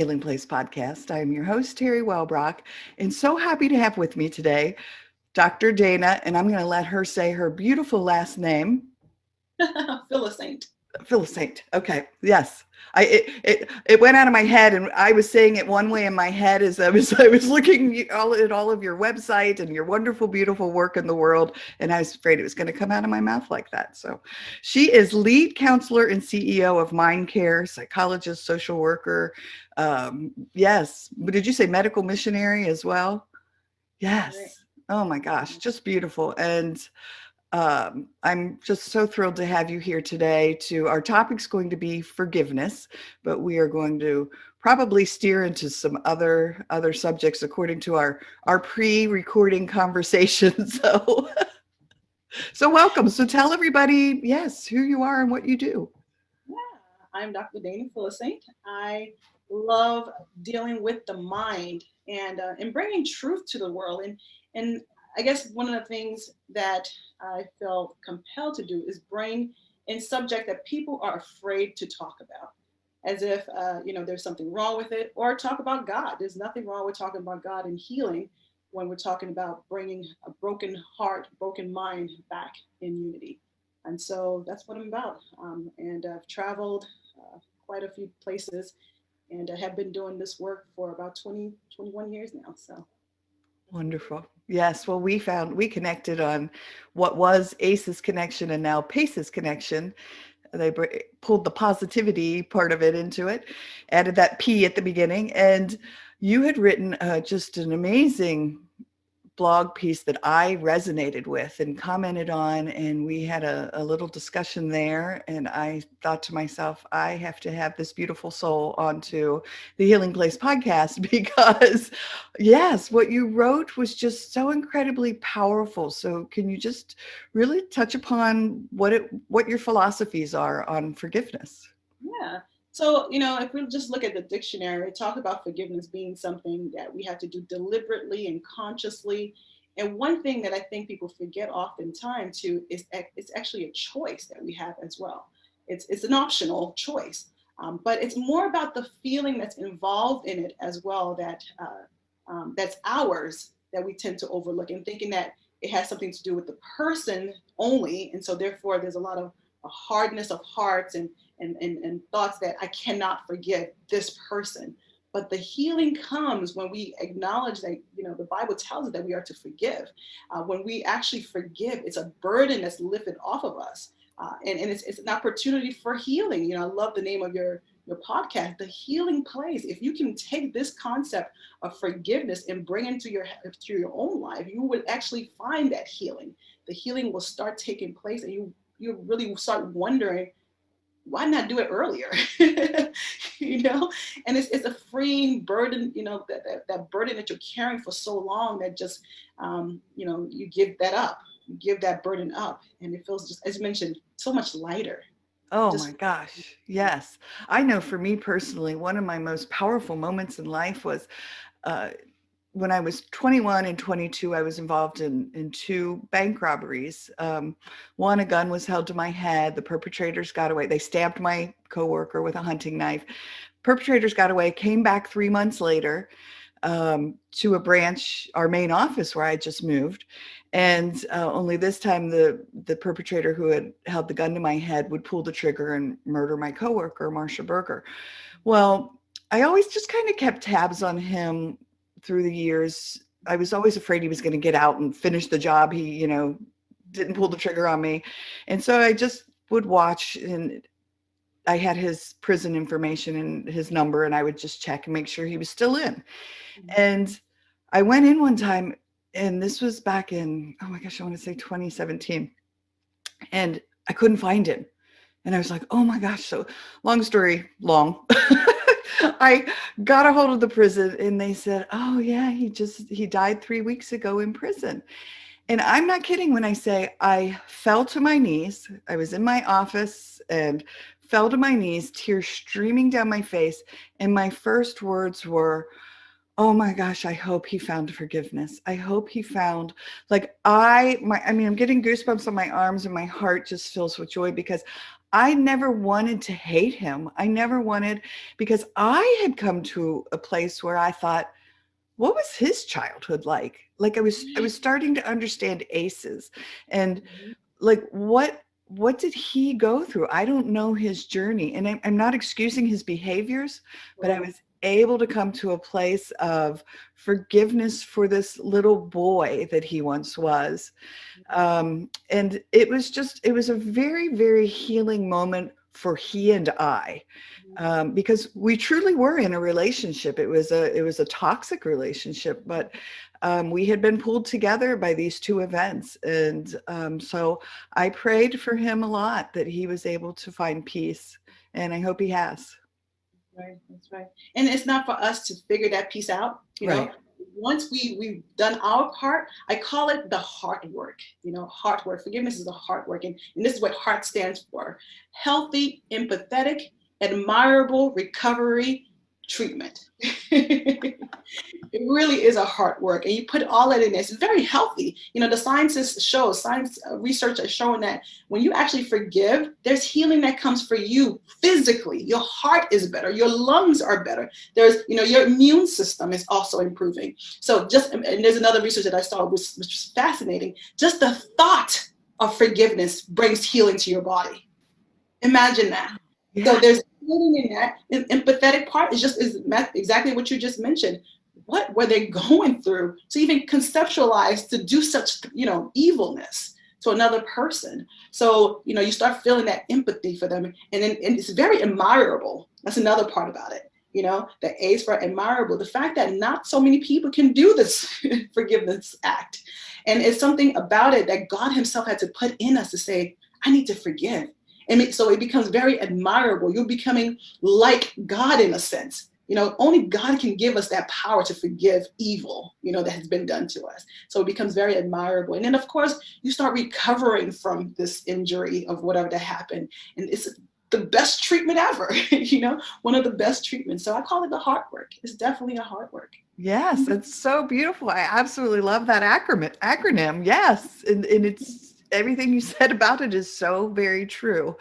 Healing Place podcast. I am your host, Teri Wellbrock, and so happy to have with me today Dr. Dana, and I'm going to let her say her beautiful last name. Philossaint. Philossaint. Okay. Yes. It went out of my head, and I was saying it one way in my head as I was looking at all of your website and your wonderful, beautiful work in the world, and I was afraid it was going to come out of my mouth like that. So, she is lead counselor and CEO of Mind Care, psychologist, social worker. Yes. Did you say medical missionary as well? Right. Yes. Oh my gosh, just beautiful. And I'm just so thrilled to have you here today. Our topic's going to be forgiveness, but we are going to probably steer into some other subjects according to our pre-recording conversation. So welcome. So tell everybody, yes, who you are and what you do. Yeah, I'm Dr. Dana Philossaint. I love dealing with the mind and bringing truth to the world. And I guess one of the things that I felt compelled to do is bring in subject that people are afraid to talk about, as if there's something wrong with it, or talk about God. There's nothing wrong with talking about God and healing when we're talking about bringing a broken heart, broken mind back in unity. And so that's what I'm about. And I've traveled quite a few places and I have been doing this work for about 20, 21 years now. So Wonderful. Yes. Well, we connected on what was ACE's connection and now PACE's connection. They pulled the positivity part of it into it, added that P at the beginning. And you had written just an amazing blog piece that I resonated with and commented on. And we had a little discussion there. And I thought to myself, I have to have this beautiful soul onto the Healing Place podcast because, yes, what you wrote was just so incredibly powerful. So can you just really touch upon what your philosophies are on forgiveness? yeah. So, if we just look at the dictionary, talk about forgiveness being something that we have to do deliberately and consciously. And one thing that I think people forget oftentimes too is it's actually a choice that we have as well. It's an optional choice, but it's more about the feeling that's involved in it as well that's ours that we tend to overlook and thinking that it has something to do with the person only, and so therefore there's a lot of a hardness of hearts and thoughts that I cannot forgive this person. But the healing comes when we acknowledge that, the Bible tells us that we are to forgive. When we actually forgive, it's a burden that's lifted off of us. And it's an opportunity for healing. I love the name of your podcast, The Healing Place. If you can take this concept of forgiveness and bring it to your own life, you would actually find that healing. The healing will start taking place and you really start wondering, why not do it earlier? And it's a freeing burden, that burden that you're carrying for so long that just, you give that up, you give that burden up, and it feels, just as you mentioned, so much lighter. Oh my Just gosh. Yes. I know for me personally, one of my most powerful moments in life was uh, when I was 21 and 22, I was involved in two bank robberies. One, a gun was held to my head. The perpetrators got away. They stabbed my coworker with a hunting knife. Perpetrators got away, came back 3 months later to a branch, our main office where I just moved. And only this time the perpetrator who had held the gun to my head would pull the trigger and murder my coworker, Marsha Berger. Well, I always just kind of kept tabs on him through the years. I was always afraid he was going to get out and finish the job. He, didn't pull the trigger on me. And so I just would watch, and I had his prison information and his number, and I would just check and make sure he was still in. And I went in one time, and this was back in, oh my gosh, I want to say 2017. And I couldn't find him. And I was like, oh my gosh. So long story long. I got a hold of the prison and they said, oh yeah, he died 3 weeks ago in prison. And I'm not kidding when I say I fell to my knees. I was in my office and fell to my knees, tears streaming down my face. And my first words were, oh my gosh, I hope he found forgiveness. I hope he found, I'm getting goosebumps on my arms and my heart just fills with joy because I never wanted to hate him. I never wanted, because I had come to a place where I thought, what was his childhood like? Like I was starting to understand ACEs, and Mhm. like what did he go through? I don't know his journey, and I'm not excusing his behaviors, but I Right. was able to come to a place of forgiveness for this little boy that he once was. And it was a very, very healing moment for he and I, because we truly were in a relationship. It was a toxic relationship, but we had been pulled together by these two events, and so I prayed for him a lot that he was able to find peace, and I hope he has. Right, that's right. And it's not for us to figure that piece out, you know. Right. Once we've done our part, I call it the heart work. Heart work. Forgiveness is a heart work, and this is what heart stands for: healthy, empathetic, admirable recovery treatment. It really is a hard work, and you put all that in this. It's very healthy. The science research has shown that when you actually forgive, there's healing that comes for you physically. Your heart is better, your lungs are better. Your immune system is also improving. So and there's another research that I saw which was fascinating. Just the thought of forgiveness brings healing to your body. Imagine that. So Yeah. there's healing in that. The empathetic part is exactly what you just mentioned. What were they going through to even conceptualize to do such, evilness to another person? So, you start feeling that empathy for them. And it's very admirable. That's another part about it. The A's for admirable. The fact that not so many people can do this forgiveness act. And it's something about it that God himself had to put in us to say, I need to forgive. And so it becomes very admirable. You're becoming like God in a sense. Only God can give us that power to forgive evil, that has been done to us. So it becomes very admirable. And then, of course, you start recovering from this injury of whatever that happened. And it's the best treatment ever, one of the best treatments. So I call it the heart work. It's definitely a heart work. Yes, it's so beautiful. I absolutely love that acronym. Yes, and it's everything you said about it is so very true.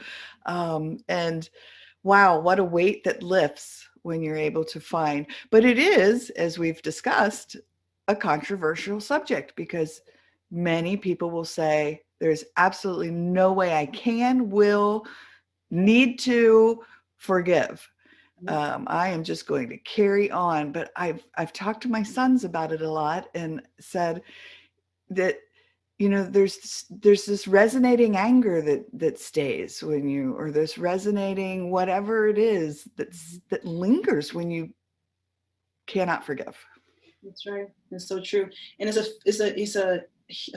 And wow, what a weight that lifts when you're able to find. But it is, as we've discussed, a controversial subject, because many people will say there's absolutely no way I can, will, need to forgive. I am just going to carry on. But I've talked to my sons about it a lot and said that, there's this resonating anger that stays when you, or this resonating whatever it is that lingers when you cannot forgive. That's right. That's so true. And it's a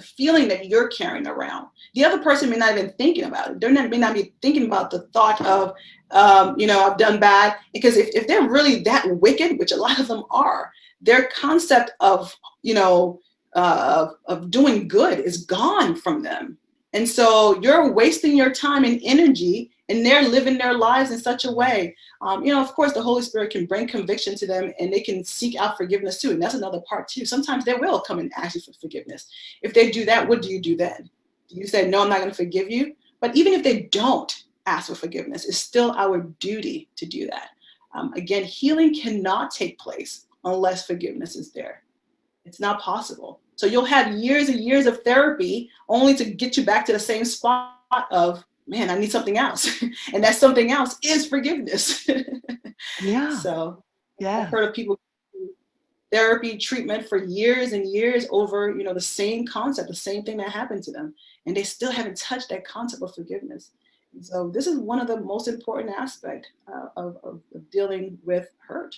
feeling that you're carrying around. The other person may not even thinking about it. May not be thinking about the thought of, I've done bad. Because if they're really that wicked, which a lot of them are, their concept of, of doing good is gone from them. And so you're wasting your time and energy, and they're living their lives in such a way. Of course, the Holy Spirit can bring conviction to them, and they can seek out forgiveness too. And that's another part too. Sometimes they will come and ask you for forgiveness. If they do that, what do you do then? Do you say, no, I'm not going to forgive you? But even if they don't ask for forgiveness, it's still our duty to do that. Again, healing cannot take place unless forgiveness is there. It's not possible. So you'll have years and years of therapy only to get you back to the same spot of, man, I need something else. And that something else is forgiveness. Yeah. So I've Yes. heard of people do therapy treatment for years and years over, the same concept, the same thing that happened to them. And they still haven't touched that concept of forgiveness. And so this is one of the most important aspects of dealing with hurt.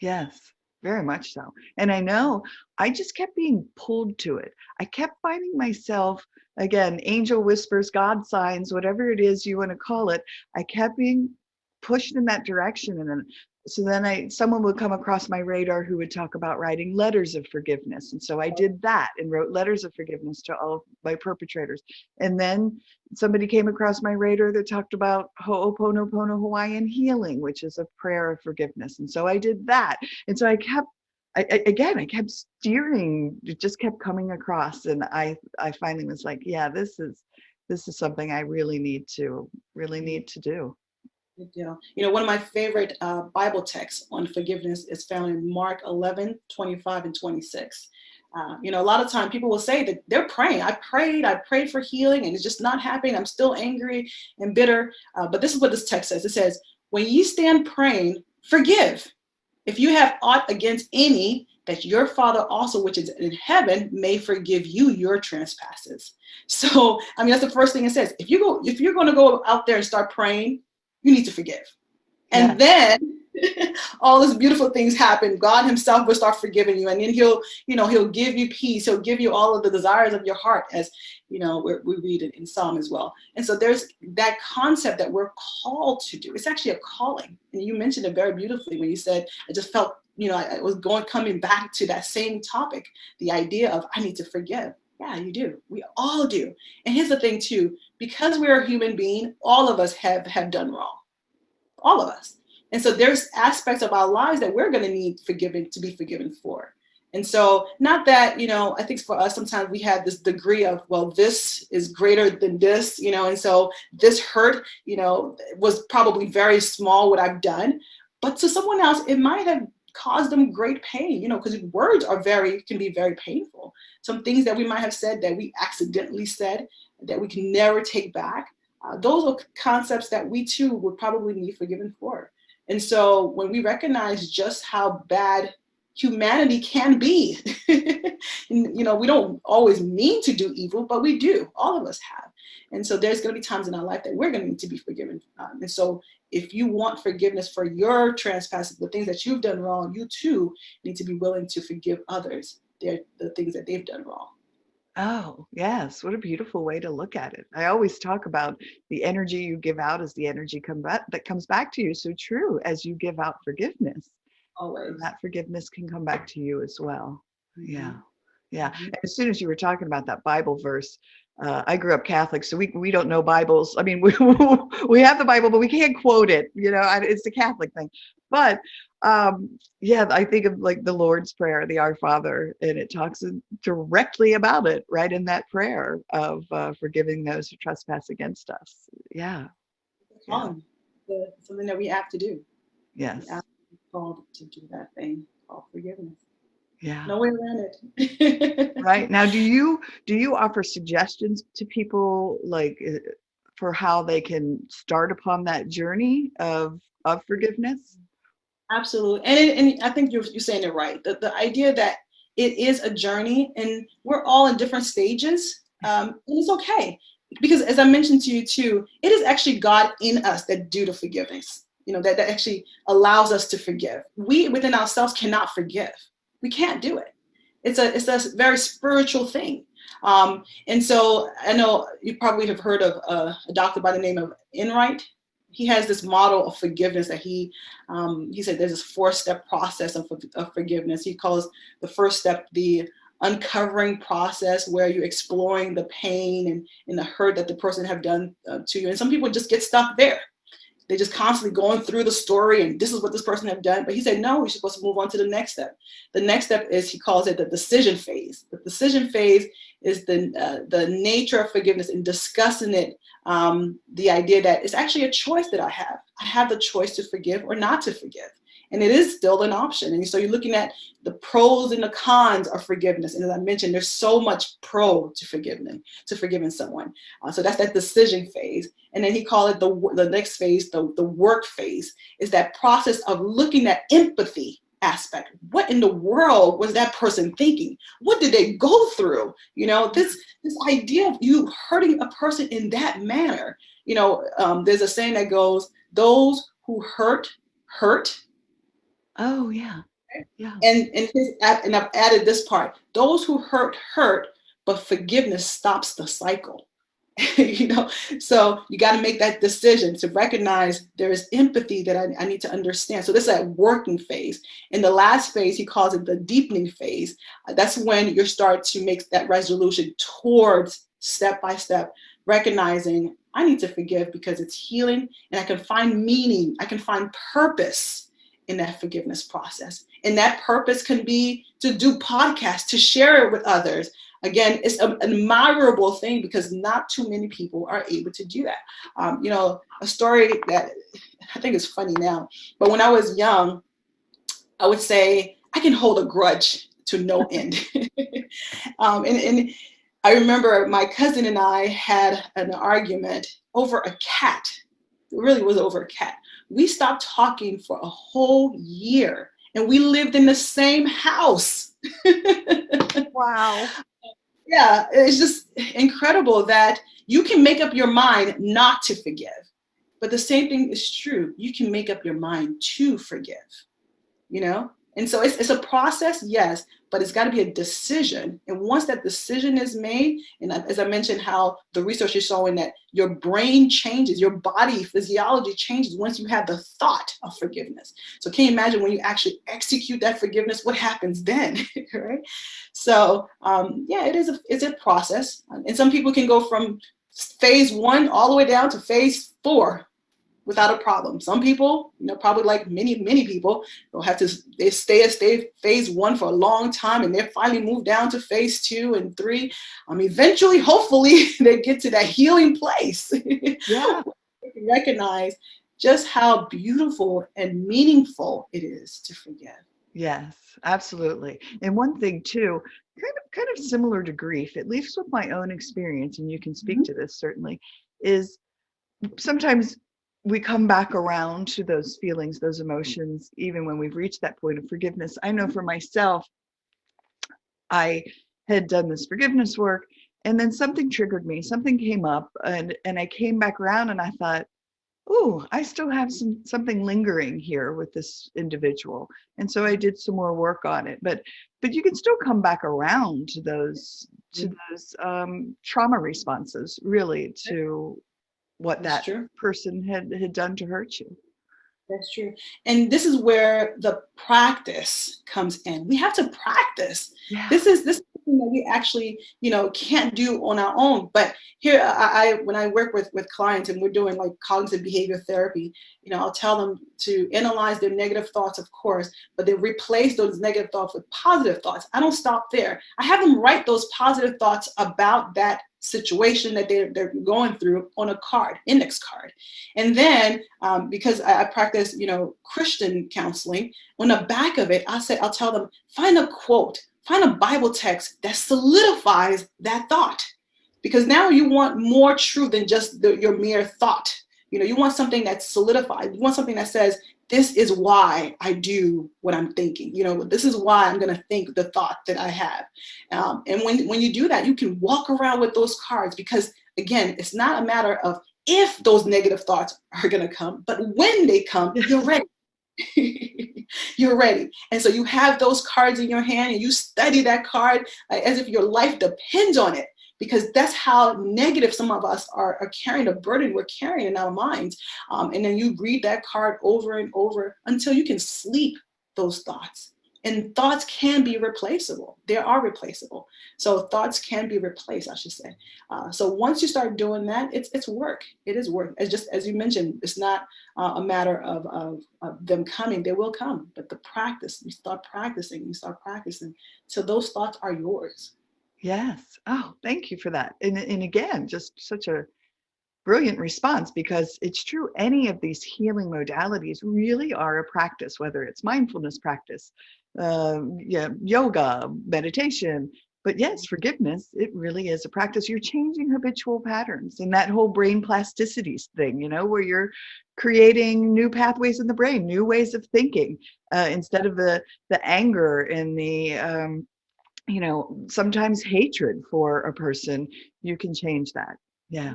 Yes, very much so. And I know I just kept being pulled to it. I kept finding myself, again, angel whispers, God signs, whatever it is you want to call it. I kept being pushed in that direction. And then someone would come across my radar who would talk about writing letters of forgiveness. And so I did that and wrote letters of forgiveness to all of my perpetrators. And then somebody came across my radar that talked about Ho'oponopono Hawaiian healing, which is a prayer of forgiveness. And so I did that. And so I kept steering, it just kept coming across. And I finally was like, yeah, this is this is something I really need to do. Good deal. You know, one of my favorite Bible texts on forgiveness is found in Mark 11:25 and 26. You know, a lot of time people will say that they're praying. I prayed for healing and it's just not happening. I'm still angry and bitter. But this is what this text says. It says, when ye stand praying, forgive. If you have aught against any, that your Father also, which is in heaven, may forgive you your trespasses. So, I mean, that's the first thing it says. If you're going to go out there and start praying, you need to forgive. Yeah. And then all these beautiful things happen. God himself will start forgiving you. And then he'll give you peace. He'll give you all of the desires of your heart, as you know, we read it in Psalm as well. And so there's that concept that we're called to do. It's actually a calling. And you mentioned it very beautifully when you said, I just felt, you know, I was coming back to that same topic, the idea of I need to forgive. Yeah, you do. We all do. And here's the thing too, because we're a human being, all of us have done wrong. All of us. And so there's aspects of our lives that we're going to need to be forgiven for. And so not that, you know, I think for us, sometimes we have this degree of, well, this is greater than this, you know, and so this hurt, you know, was probably very small what I've done. But to someone else, it might have caused them great pain, you know, because words can be very painful. Some things that we might have said that we accidentally said that we can never take back. Those are concepts that we too would probably need forgiven for. And so when we recognize just how bad humanity can be, you know, we don't always mean to do evil, but we do. All of us have. And so there's going to be times in our life that we're going to need to be forgiven. And so if you want forgiveness for your trespasses, the things that you've done wrong, you too need to be willing to forgive others the things that they've done wrong. Oh, yes. What a beautiful way to look at it. I always talk about the energy you give out is the energy that comes back to you. So true, as you give out forgiveness, Always. that forgiveness can come back to you as well. Yeah. Mm-hmm. Yeah. And as soon as you were talking about that Bible verse, I grew up Catholic, so we don't know Bibles. I mean, we have the Bible, but we can't quote it. You know, it's a Catholic thing. But yeah, I think of like the Lord's Prayer, the Our Father, and it talks directly about it, right in that prayer of forgiving those who trespass against us. Yeah. Yeah. Something that we have to do. Yes. We have to be called to do that thing called forgiveness. Yeah. No way around it. Right. Now, do you offer suggestions to people like for how they can start upon that journey of forgiveness? Absolutely. And I think you're saying it right. The idea that it is a journey and we're all in different stages. And it's okay. Because as I mentioned to you too, it is actually God in us that do the forgiveness. You know, that actually allows us to forgive. We within ourselves cannot forgive. We can't do it. It's a very spiritual thing. And so I know you probably have heard of a doctor by the name of Enright. He has this model of forgiveness that he said there's this 4-step process of forgiveness. He calls the first step the uncovering process, where you're exploring the pain and the hurt that the person have done to you. And some people just get stuck there. They're just constantly going through the story and this is what this person have done. But he said, no, we're supposed to move on to the next step. The next step is, he calls it the decision phase. The decision phase is the nature of forgiveness and discussing it. The idea that it's actually a choice that I have. I have the choice to forgive or not to forgive. And it is still an option. And so you're looking at the pros and the cons of forgiveness. And as I mentioned, there's so much pro to forgiving someone. So that's that decision phase. And then he called it the next phase, the work phase, is that process of looking at empathy aspect. What in the world was that person thinking? What did they go through? You know, this idea of you hurting a person in that manner. You know, there's a saying that goes, those who hurt. Oh, yeah. Yeah. And I've added this part: those who hurt, but forgiveness stops the cycle. You know, so you got to make that decision to recognize there is empathy that I need to understand. So this is that working phase. In the last phase, he calls it the deepening phase. That's when you start to make that resolution towards step by step, recognizing I need to forgive because it's healing and I can find meaning, I can find purpose in that forgiveness process. And that purpose can be to do podcasts, to share it with others. Again, it's an admirable thing because not too many people are able to do that. A story that I think is funny now, but when I was young, I would say I can hold a grudge to no end. And I remember my cousin and I had an argument over a cat. It really was over a cat. We stopped talking for a whole year and we lived in the same house. Wow. Yeah, it's just incredible that you can make up your mind not to forgive. But the same thing is true. You can make up your mind to forgive, you know? And so it's a process, yes, but it's got to be a decision. And once that decision is made, and as I mentioned, how the research is showing that your brain changes, your body physiology changes once you have the thought of forgiveness. So can you imagine when you actually execute that forgiveness, what happens then, right? So yeah, it's a process. And some people can go from phase 1 all the way down to phase 4 without a problem. Some people, probably like many people, they stay at phase 1 for a long time, and they finally move down to phase 2 and 3. Eventually, hopefully, they get to that healing place. Yeah. Recognize just how beautiful and meaningful it is to forgive. Yes, absolutely. And one thing too, kind of similar to grief, at least with my own experience, and you can speak to this certainly, is sometimes we come back around to those feelings, those emotions, even when we've reached that point of forgiveness. I know for myself, I had done this forgiveness work, and then something triggered me, something came up, and I came back around and I thought, oh, I still have something lingering here with this individual. And so I did some more work on it. But you can still come back around to those trauma responses, really, to what That's that true. person had done to hurt you. That's true. And this is where the practice comes in. We have to practice. Yeah. This is something that we actually, can't do on our own. But here, when I work with clients and we're doing like cognitive behavior therapy, I'll tell them to analyze their negative thoughts, of course, but they replace those negative thoughts with positive thoughts. I don't stop there. I have them write those positive thoughts about that situation that they're going through on a card, index card. And then because I practice, Christian counseling, on the back of it, I'll tell them, find a quote, find a Bible text that solidifies that thought. Because now you want more truth than just your mere thought. You want something that's solidified. You want something that says, this is why I do what I'm thinking. This is why I'm going to think the thought that I have. And when you do that, you can walk around with those cards because, again, it's not a matter of if those negative thoughts are going to come, but when they come, you're ready. You're ready. And so you have those cards in your hand and you study that card as if your life depends on it. Because that's how negative some of us are carrying the burden we're carrying in our minds. And then you read that card over and over until you can sleep those thoughts. And thoughts can be replaceable. They are replaceable. So thoughts can be replaced, I should say. So once you start doing that, it's work. It is work. It's just, as you mentioned, it's not a matter of them coming. They will come. But the practice, you start practicing. So those thoughts are yours. Yes. Oh, thank you for that. And again, just such a brilliant response, because it's true. Any of these healing modalities really are a practice, whether it's mindfulness practice, yoga, meditation. But yes, forgiveness, it really is a practice. You're changing habitual patterns, and that whole brain plasticity thing, where you're creating new pathways in the brain, new ways of thinking, instead of the anger and the sometimes hatred for a person. You can change that. Yeah.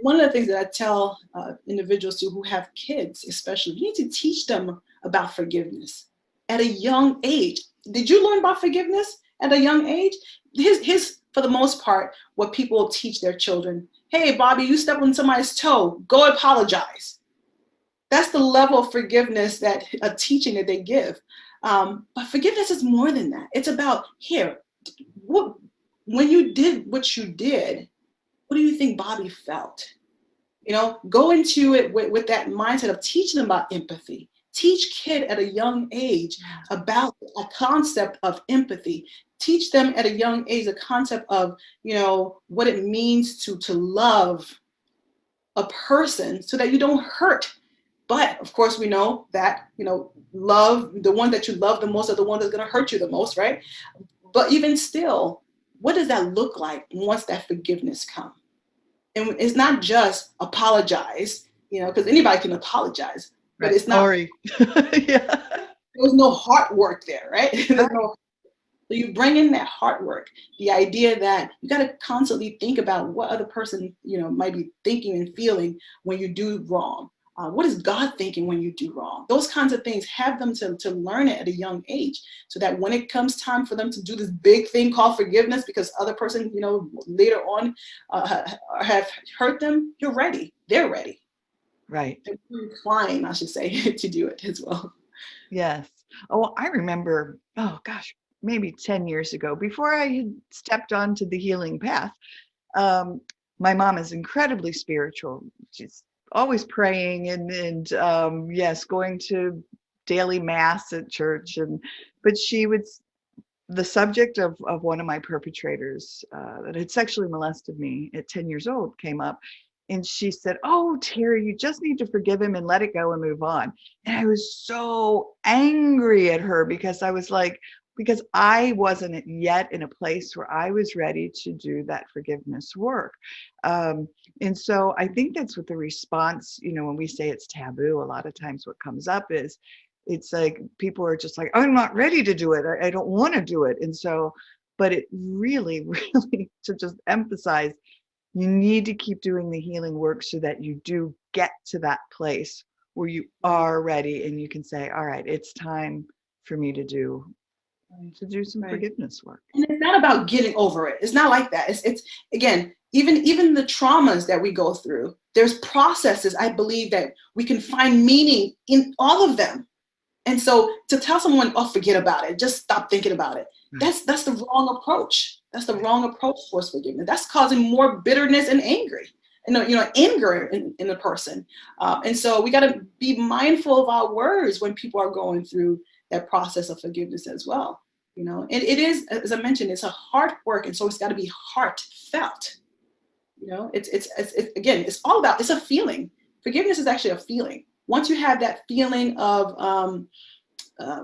One of the things that I tell individuals who have kids, especially, you need to teach them about forgiveness at a young age. Did you learn about forgiveness at a young age? His for the most part, what people teach their children, hey, Bobby, you stepped on somebody's toe, go apologize. That's the level of forgiveness that a teaching that they give. But forgiveness is more than that. It's about, when you did what you did, what do you think Bobby felt? Go into it with that mindset of teaching them about empathy. Teach kid at a young age about a concept of empathy. teach them at a young age the concept of, what it means to love a person so that you don't hurt. But of course, we know that, love, the one that you love the most are the one that's going to hurt you the most, right? But even still, what does that look like once that forgiveness comes? And it's not just apologize, because anybody can apologize, but Right. it's not, Sorry. Yeah. there's no heart work there, right? There's Right. no, so you bring in that heart work, the idea that you got to constantly think about what other person, might be thinking and feeling when you do wrong. What is God thinking when you do wrong? Those kinds of things, have them to learn it at a young age, so that when it comes time for them to do this big thing called forgiveness, because other person, later on have hurt them, you're ready. They're ready. Right. They're inclined, I should say, to do it as well. Yes. Oh, I remember, oh gosh, maybe 10 years ago, before I had stepped onto the healing path, my mom is incredibly spiritual. She's always praying and yes, going to daily mass at church. But the subject of one of my perpetrators that had sexually molested me at 10 years old came up. And she said, "Oh, Teri, you just need to forgive him and let it go and move on." And I was so angry at her because I wasn't yet in a place where I was ready to do that forgiveness work. And so I think that's what the response, when we say it's taboo, a lot of times what comes up is it's like people are just like, "I'm not ready to do it. I don't want to do it." And so, but it really, really, to just emphasize, you need to keep doing the healing work so that you do get to that place where you are ready and you can say, "All right, it's time for me to do some Right. forgiveness work." And it's not about getting over it. It's not like that. It's again, even the traumas that we go through, there's processes, I believe, that we can find meaning in all of them. And so to tell someone, "Oh, forget about it, just stop thinking about it," Right. that's the wrong approach. That's the wrong approach towards forgiveness. That's causing more bitterness and anger in a person. And so we got to be mindful of our words when people are going through that process of forgiveness as well. And it is, as I mentioned, it's a heart work, and so it's got to be heartfelt. It's again, it's all about, it's a feeling. Forgiveness is actually a feeling. Once you have that feeling of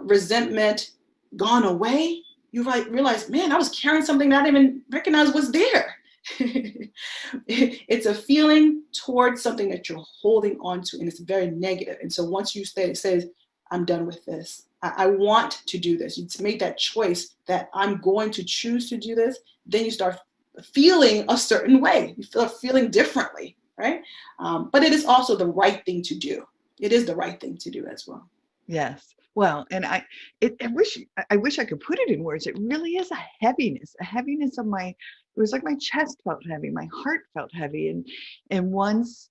resentment gone away, you realize, man, I was carrying something that I didn't even recognize was there. It's a feeling towards something that you're holding on to, and it's very negative. And so once you say, it says, "I'm done with this. I want to do this." You make that choice that I'm going to choose to do this. Then you start feeling a certain way. You start feeling differently, right? But it is also the right thing to do. It is the right thing to do as well. Yes. Well, and I wish I could put it in words. It really is a heaviness of it was like my chest felt heavy, my heart felt heavy. And once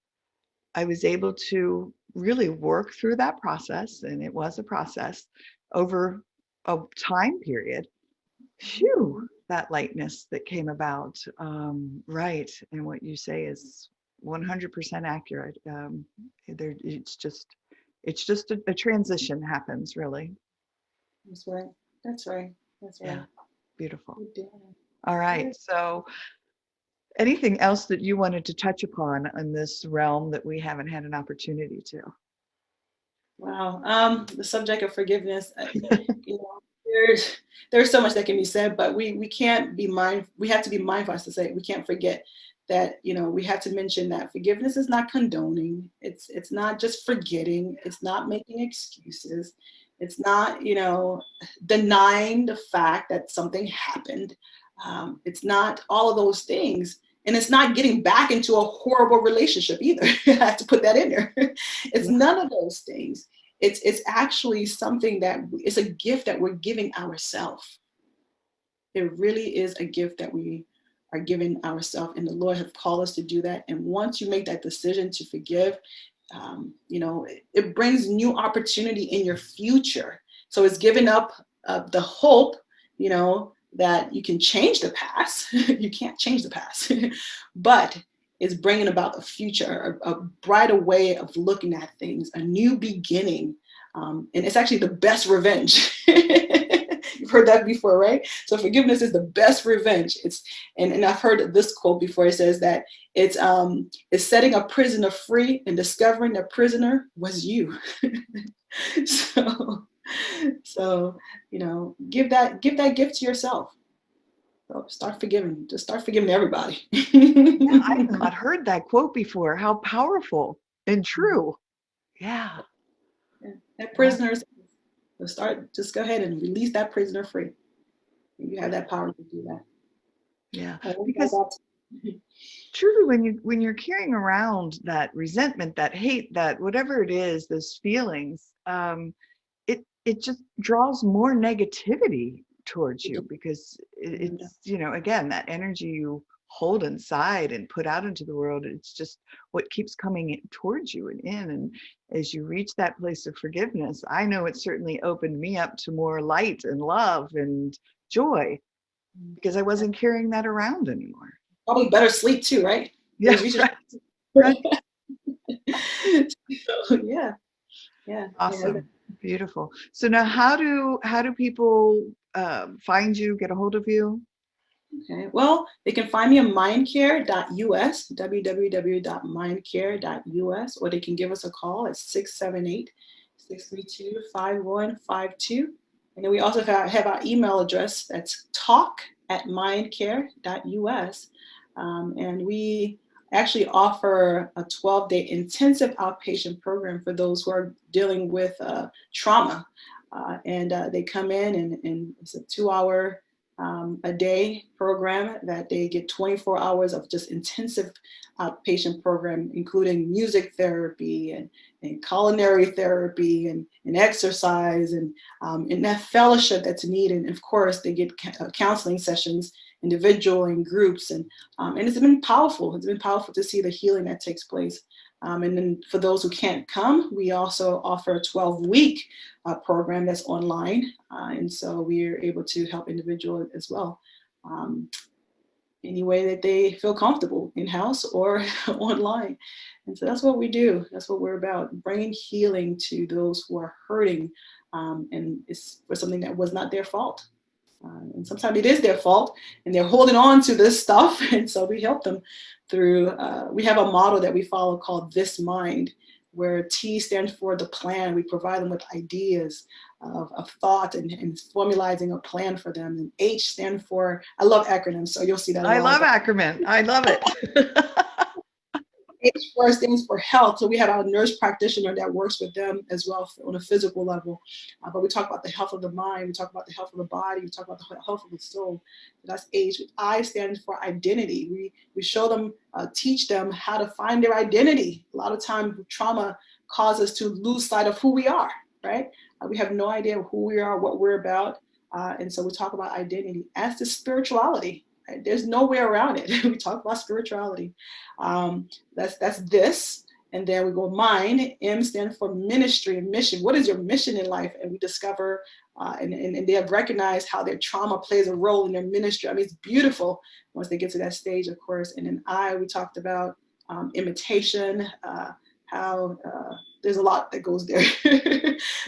I was able to really work through that process, and it was a process over a time period, phew, that lightness that came about. Right. And what you say is 100% accurate. It's just a transition happens, really. That's right. That's right. That's right. Yeah. Beautiful. Good deal. All right. So anything else that you wanted to touch upon in this realm that we haven't had an opportunity to? Wow. The subject of forgiveness, there's so much that can be said, but we can't be we have to be mindful, as to say, we can't forget that, we have to mention that forgiveness is not condoning. It's not just forgetting. It's not making excuses. It's not, denying the fact that something happened. It's not all of those things. And it's not getting back into a horrible relationship either. I have to put that in there. It's none of those things. It's actually something that it's a gift that we're giving ourselves. It really is a gift that we are giving ourselves, and the Lord have called us to do that. And once you make that decision to forgive, it brings new opportunity in your future. So it's giving up the hope, that you can change the past. You can't change the past, but it's bringing about a future, a brighter way of looking at things, a new beginning. And it's actually the best revenge. You've heard that before, right? So forgiveness is the best revenge. And I've heard this quote before. It says that it's setting a prisoner free and discovering that prisoner was you. so so give that gift to yourself. So start forgiving. Just start forgiving everybody. Yeah, I have not heard that quote before. How powerful and true. Yeah. Yeah. That Yeah. prisoners, just go ahead and release that prisoner free. You have that power to do that. Yeah. I want to go Because back to- truly when you're carrying around that resentment, that hate, that whatever it is, those feelings, it just draws more negativity towards you because it's, again, that energy you hold inside and put out into the world, it's just what keeps coming towards you and in. And as you reach that place of forgiveness, I know it certainly opened me up to more light and love and joy because I wasn't carrying that around anymore. Probably better sleep too, right? Yeah, Research. right, right. So, yeah, yeah. Awesome. Beautiful. So now how do people find you, get a hold of you? Okay. Well, they can find me at mindcare.us, www.mindcare.us, or they can give us a call at 678-632-5152. And then we also have our email address. That's talk@mindcare.us. And we actually offer a 12-day intensive outpatient program for those who are dealing with trauma. And they come in and it's a 2-hour a day program that they get 24 hours of just intensive outpatient program, including music therapy and culinary therapy and exercise and that fellowship that's needed. And of course, they get counseling sessions, individual and groups. And it's been powerful. It's been powerful to see the healing that takes place. And then for those who can't come, we also offer a 12-week program that's online. And so we're able to help individuals as well, any way that they feel comfortable, in-house or online. And so that's what we do. That's what we're about, bringing healing to those who are hurting. And it's for something that was not their fault. And sometimes it is their fault and they're holding on to this stuff. And so we help them through, we have a model that we follow called This Mind, where T stands for the plan. We provide them with ideas of thought and formalizing a plan for them. And H stands for, I love acronyms, so you'll see that a lot. I love acronym. I love it. H stands for health. So we have our nurse practitioner that works with them as well on a physical level. But we talk about the health of the mind. We talk about the health of the body. We talk about the health of the soul. So that's H. I stands for identity. We show them, teach them how to find their identity. A lot of times trauma causes us to lose sight of who we are, right? We have no idea who we are, what we're about. And so we talk about identity as the spirituality. Right? There's no way around it. We talk about spirituality. That's this. And then we go mind. M stands for ministry and mission. What is your mission in life? And we discover and they have recognized how their trauma plays a role in their ministry. I mean, it's beautiful once they get to that stage, of course. And then I, we talked about imitation, how there's a lot that goes there.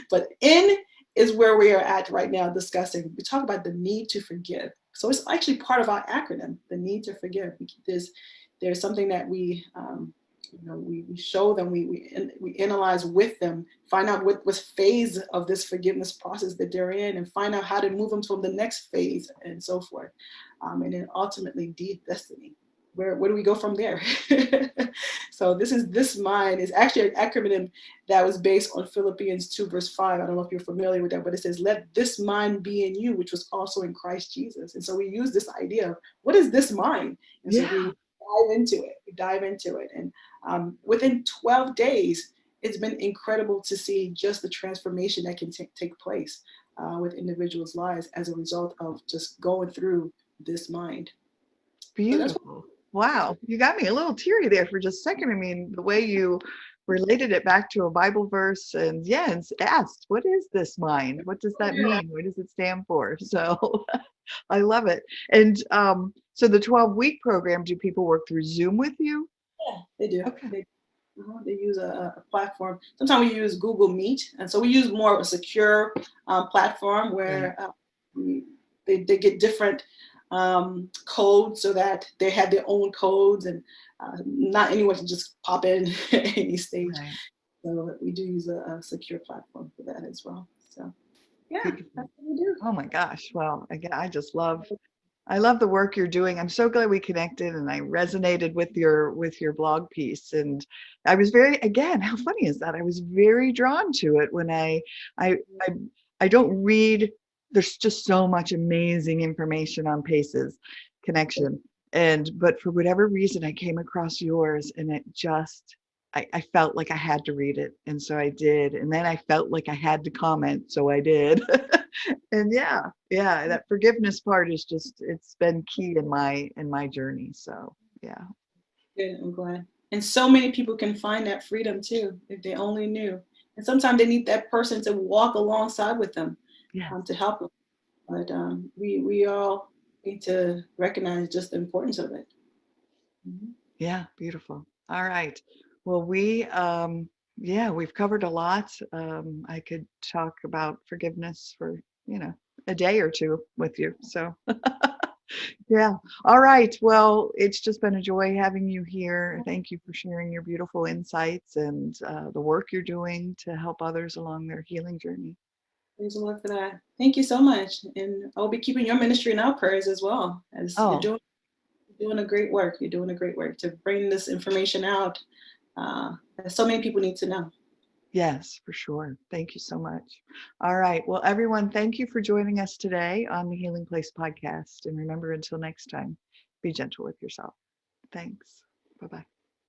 But N is where we are at right now discussing. We talk about the need to forgive. So it's actually part of our acronym, the need to forgive. There's something that we show them, we analyze with them, find out what phase of this forgiveness process that they're in, and find out how to move them to the next phase and so forth. And then ultimately deep destiny. Where do we go from there? So this mind is actually an acronym that was based on Philippians 2 verse 5. I don't know if you're familiar with that, but it says, let this mind be in you, which was also in Christ Jesus. And so we use this idea of what is this mind? And so we dive into it. And within 12 days, it's been incredible to see just the transformation that can take place with individuals' lives as a result of just going through this mind. Beautiful. Wow. You got me a little teary there for just a second. I mean, the way you related it back to a Bible verse and asked, what is this mind? What does that mean? What does it stand for? So I love it. And so the 12-week program, do people work through Zoom with you? Yeah, they do. Okay. They use a platform. Sometimes we use Google Meet. And so we use more of a secure platform where we they get different codes so that they have their own codes, and not anyone can just pop in at any stage. Right. So we do use a secure platform for that as well. So yeah, Beautiful. that's what we do. Oh my gosh. Well, again, I love the work you're doing. I'm so glad we connected and I resonated with your blog piece. And I was very, again, how funny is that? I was very drawn to it when I I I don't read, there's just so much amazing information on Pace's connection. And but for whatever reason I came across yours and it just I felt like I had to read it. And so I did. And then I felt like I had to comment. So I did. And yeah, that forgiveness part is just, it's been key in my journey. So yeah. Good, I'm glad. And so many people can find that freedom too, if they only knew. And sometimes they need that person to walk alongside with them, Yes. to help them. But we all need to recognize just the importance of it. Mhm. Yeah, beautiful. All right. Well, yeah, we've covered a lot. I could talk about forgiveness for, you know, a day or two with you. So yeah. All right. Well, it's just been a joy having you here. Thank you for sharing your beautiful insights and the work you're doing to help others along their healing journey. Praise the Lord for that. Thank you so much. And I'll be keeping your ministry in our prayers as well, as Oh, you're doing a great work. You're doing a great work to bring this information out, that so many people need to know. yes, for sure. Thank you so much. All right. Well, everyone, thank you for joining us today on the Healing Place podcast. And remember, until next time, be gentle with yourself. Thanks. Bye bye.